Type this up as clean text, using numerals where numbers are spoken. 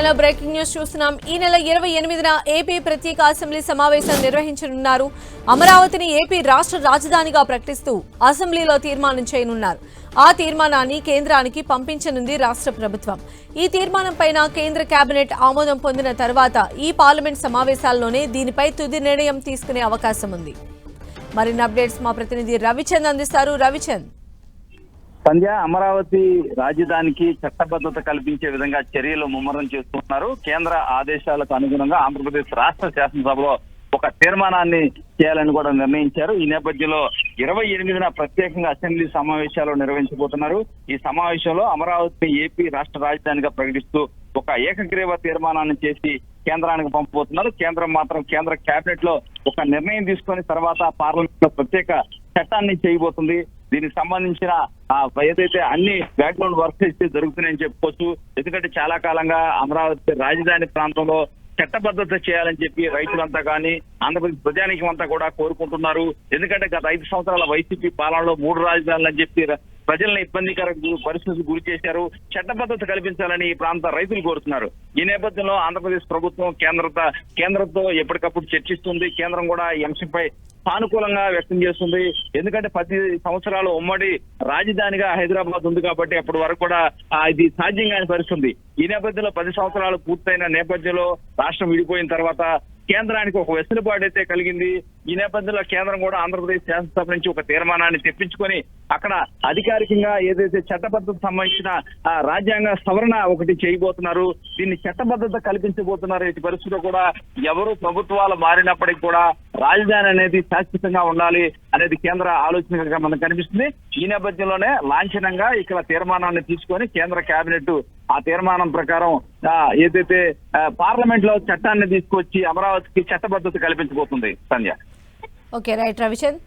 Hello, breaking news చూస్తున్నాం. ఈ నెల 28న ఏపీ ప్రత్యేక అసెంబ్లీ సమావేశం నిర్వహించనున్నారు. అమరావతిని ఏపీ రాష్ట్ర రాజధానిగా ప్రకటిస్తూ అసెంబ్లీలో తీర్మానం చేయనున్నారు. ఆ తీర్మానాన్ని కేంద్రానికి పంపించనుంది రాష్ట్ర ప్రభుత్వం. ఈ తీర్మానంపైన కేంద్ర కేబినెట్ ఆమోదం పొందిన తర్వాత ఈ పార్లమెంట్ సమావేశాల్లోనే దీనిపై తుది నిర్ణయం తీసుకునే అవకాశం ఉంది. మరిన్ని అప్డేట్స్ మా ప్రతినిధి రవిచంద్ అందిస్తారు. రవిచంద్, సంధ్య, అమరావతి రాజధానికి చట్టబద్ధత కల్పించే విధంగా చర్యలు ముమ్మరం చేస్తున్నారు. కేంద్ర ఆదేశాలకు అనుగుణంగా ఆంధ్రప్రదేశ్ రాష్ట్ర శాసనసభలో ఒక తీర్మానాన్ని చేయాలని కూడా నిర్ణయించారు. ఈ నేపథ్యంలో 28న ప్రత్యేకంగా అసెంబ్లీ సమావేశాలు నిర్వహించబోతున్నారు. ఈ సమావేశంలో అమరావతిని ఏపీ రాష్ట్ర రాజధానిగా ప్రకటిస్తూ ఒక ఏకగ్రీవ తీర్మానాన్ని చేసి కేంద్రానికి పంపబోతున్నారు. కేంద్రం మాత్రం కేంద్ర కేబినెట్ లో ఒక నిర్ణయం తీసుకుని తర్వాత పార్లమెంట్ లో ప్రత్యేక చట్టాన్ని చేయబోతుంది. దీనికి సంబంధించిన ఏదైతే అన్ని బ్యాక్గ్రౌండ్ వర్క్స్ అయితే జరుగుతున్నాయని చెప్పుకోవచ్చు. ఎందుకంటే చాలా కాలంగా అమరావతి రాజధాని ప్రాంతంలో చట్టబద్ధత చేయాలని చెప్పి రైతులంతా కానీ ఆంధ్రప్రదేశ్ ప్రజానీకం అంతా కూడా కోరుకుంటున్నారు. ఎందుకంటే గత 5 సంవత్సరాల వైసీపీ పాలనలో 3 రాజధానులు అని చెప్పి ప్రజల్ని ఇబ్బందికర పరిస్థితులకు గురి చేశారు. చట్టబద్ధత కల్పించాలని ఈ ప్రాంత రైతులు కోరుతున్నారు. ఈ నేపథ్యంలో ఆంధ్రప్రదేశ్ ప్రభుత్వం కేంద్రంతో ఎప్పటికప్పుడు చర్చిస్తుంది. కేంద్రం కూడా ఈ అంశంపై సానుకూలంగా వ్యక్తం చేస్తుంది. ఎందుకంటే 10 సంవత్సరాలు ఉమ్మడి రాజధానిగా హైదరాబాద్ ఉంది కాబట్టి అప్పటి వరకు కూడా ఇది సాధ్యం కాని పరిస్థితుంది. ఈ నేపథ్యంలో 10 సంవత్సరాలు పూర్తయిన నేపథ్యంలో రాష్ట్రం విడిపోయిన తర్వాత కేంద్రానికి ఒక వెసులుబాటు అయితే కలిగింది. ఈ నేపథ్యంలో కేంద్రం కూడా ఆంధ్రప్రదేశ్ శాసనసభ నుంచి ఒక తీర్మానాన్ని తెప్పించుకొని అక్కడ అధికారికంగా ఏదైతే చట్టబద్ధత సంబంధించిన రాజ్యాంగ సవరణ ఒకటి చేయబోతున్నారు. దీన్ని చట్టబద్ధత కల్పించబోతున్నారు. ఇటు పరిస్థితిలో కూడా ఎవరు ప్రభుత్వాలు మారినప్పటికీ కూడా రాజధాని అనేది శాశ్వతంగా ఉండాలి అనేది కేంద్ర ఆలోచనగా మనకు కనిపిస్తుంది. ఈ నేపథ్యంలోనే లాంఛనంగా ఇక్కడ తీర్మానాన్ని తీసుకొని కేంద్ర కేబినెట్ ఆ తీర్మానం ప్రకారం ఏదైతే పార్లమెంట్ లో చట్టాన్ని తీసుకొచ్చి అమరావతికి చట్టబద్ధత కల్పించబోతుంది. సంధ్య. Okay, right Ravichand.